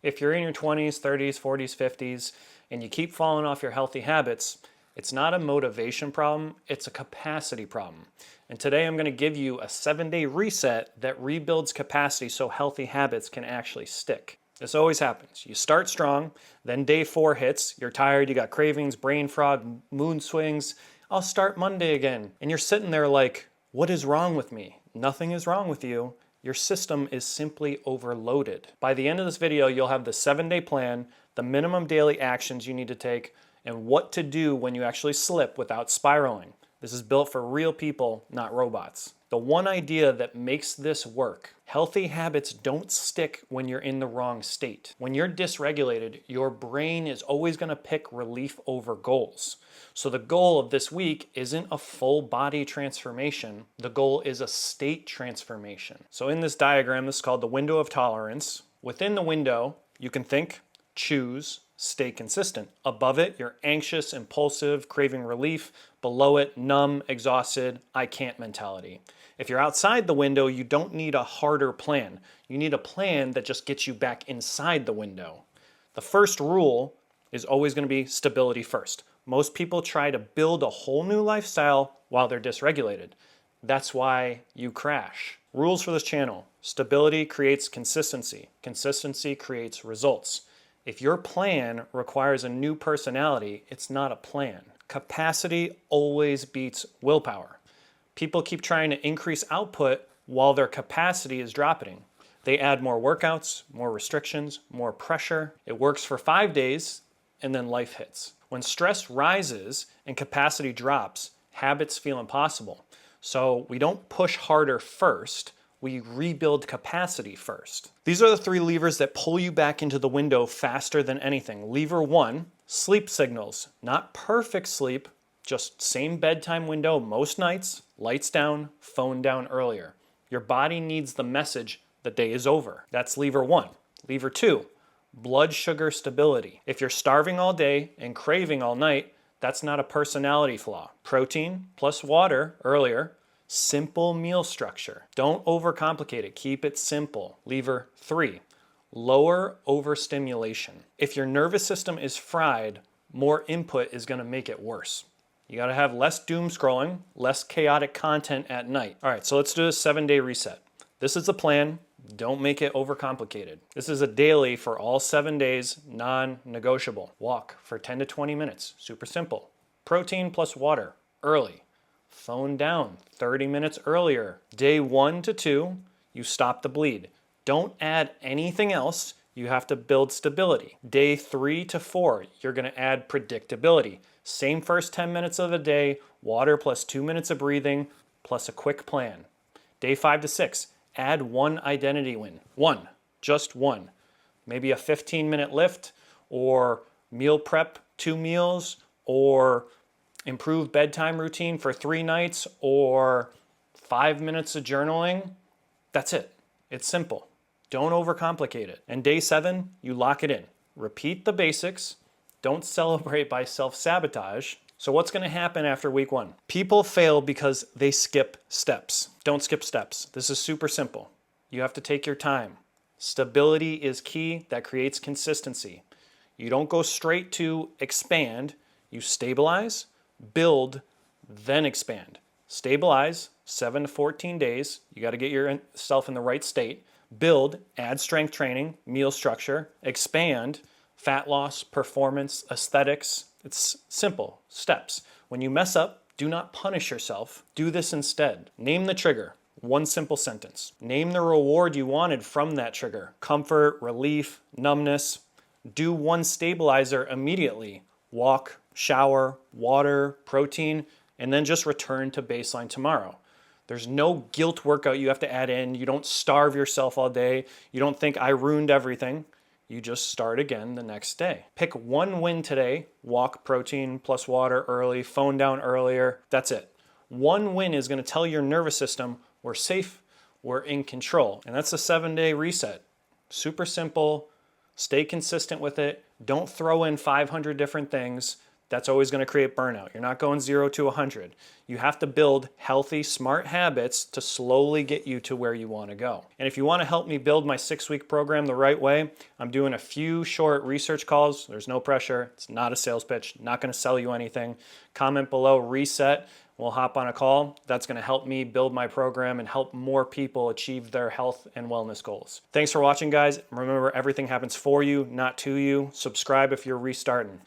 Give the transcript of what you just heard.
If you're in your 20s, 30s, 40s, 50s, and you keep falling off your healthy habits, it's not a motivation problem, it's a capacity problem. And today I'm going to give you a 7-day reset that rebuilds capacity so healthy habits can actually stick. This always happens. You start strong, then day 4 hits, you're tired, you got cravings, brain fog, mood swings. I'll start Monday again. And you're sitting there like, what is wrong with me? Nothing is wrong with you. Your system is simply overloaded. By the end of this video, you'll have the 7-day plan, the minimum daily actions you need to take, and what to do when you actually slip without spiraling. This is built for real people, not robots. The one idea that makes this work: healthy habits don't stick when you're in the wrong state. When you're dysregulated, your brain is always going to pick relief over goals. So the goal of this week isn't a full body transformation. The goal is a state transformation. So in this diagram, this is called the window of tolerance. Within the window, you can think, choose, stay consistent. Above it, you're anxious, impulsive, craving relief. Below it, numb, exhausted, I can't mentality. If you're outside the window, you don't need a harder plan. You need a plan that just gets you back inside the window. The first rule is always going to be stability first. Most people try to build a whole new lifestyle while they're dysregulated. That's why you crash. Rules for this channel: stability creates consistency. Consistency creates results. If your plan requires a new personality, it's not a plan. Capacity always beats willpower. People keep trying to increase output while their capacity is dropping. They add more workouts, more restrictions, more pressure. It works for 5 days, and then life hits. When stress rises and capacity drops, habits feel impossible. So we don't push harder first, we rebuild capacity first. These are the 3 levers that pull you back into the window faster than anything. Lever 1, sleep signals. Not perfect sleep, just same bedtime window most nights, lights down, phone down earlier. Your body needs the message the day is over. That's lever 1. Lever 2, blood sugar stability. If you're starving all day and craving all night, that's not a personality flaw. Protein plus water earlier. Simple meal structure. Don't overcomplicate it. Keep it simple. Lever 3, lower overstimulation. If your nervous system is fried, more input is going to make it worse. You got to have less doom scrolling, less chaotic content at night. All right, so let's do a 7-day reset. This is the plan. Don't make it overcomplicated. This is a daily for all 7 days, non-negotiable. Walk for 10 to 20 minutes. Super simple. Protein plus water early. Phone down 30 minutes earlier. Day 1 to 2, you stop the bleed. Don't add anything else. You have to build stability. Day 3 to 4, you're going to add predictability. Same first 10 minutes of the day, water plus 2 minutes of breathing, plus a quick plan. Day 5 to 6, add 1 identity win. 1, just 1. Maybe a 15-minute lift, or meal prep 2 meals, or improve bedtime routine for 3 nights, or 5 minutes of journaling. That's it. It's simple. Don't overcomplicate it. And day 7, you lock it in. Repeat the basics. Don't celebrate by self-sabotage. So what's going to happen after week 1? People fail because they skip steps. Don't skip steps. This is super simple. You have to take your time. Stability is key. That creates consistency. You don't go straight to expand. You stabilize, build, then expand. Stabilize, 7 to 14 days. You got to get yourself in the right state. Build, add strength training, meal structure. Expand, fat loss, performance, aesthetics. It's simple steps. When you mess up, do not punish yourself. Do this instead. Name the trigger. 1 simple sentence. Name the reward you wanted from that trigger. Comfort, relief, numbness. Do 1 stabilizer immediately. Walk, shower, water, protein, and then just return to baseline tomorrow. There's no guilt workout you have to add in. You don't starve yourself all day. You don't think I ruined everything. You just start again the next day. Pick 1 win today. Walk, protein plus water early, phone down earlier. That's it. 1 win is going to tell your nervous system we're safe, we're in control. And that's a 7-day reset. Super simple. Stay consistent with it. Don't throw in 500 different things. That's always going to create burnout. You're not going 0 to 100. You have to build healthy, smart habits to slowly get you to where you want to go. And if you want to help me build my 6-week program the right way, I'm doing a few short research calls. There's no pressure. It's not a sales pitch. Not going to sell you anything. Comment below, reset. We'll hop on a call. That's going to help me build my program and help more people achieve their health and wellness goals. Thanks for watching, guys. Remember, everything happens for you, not to you. Subscribe if you're restarting.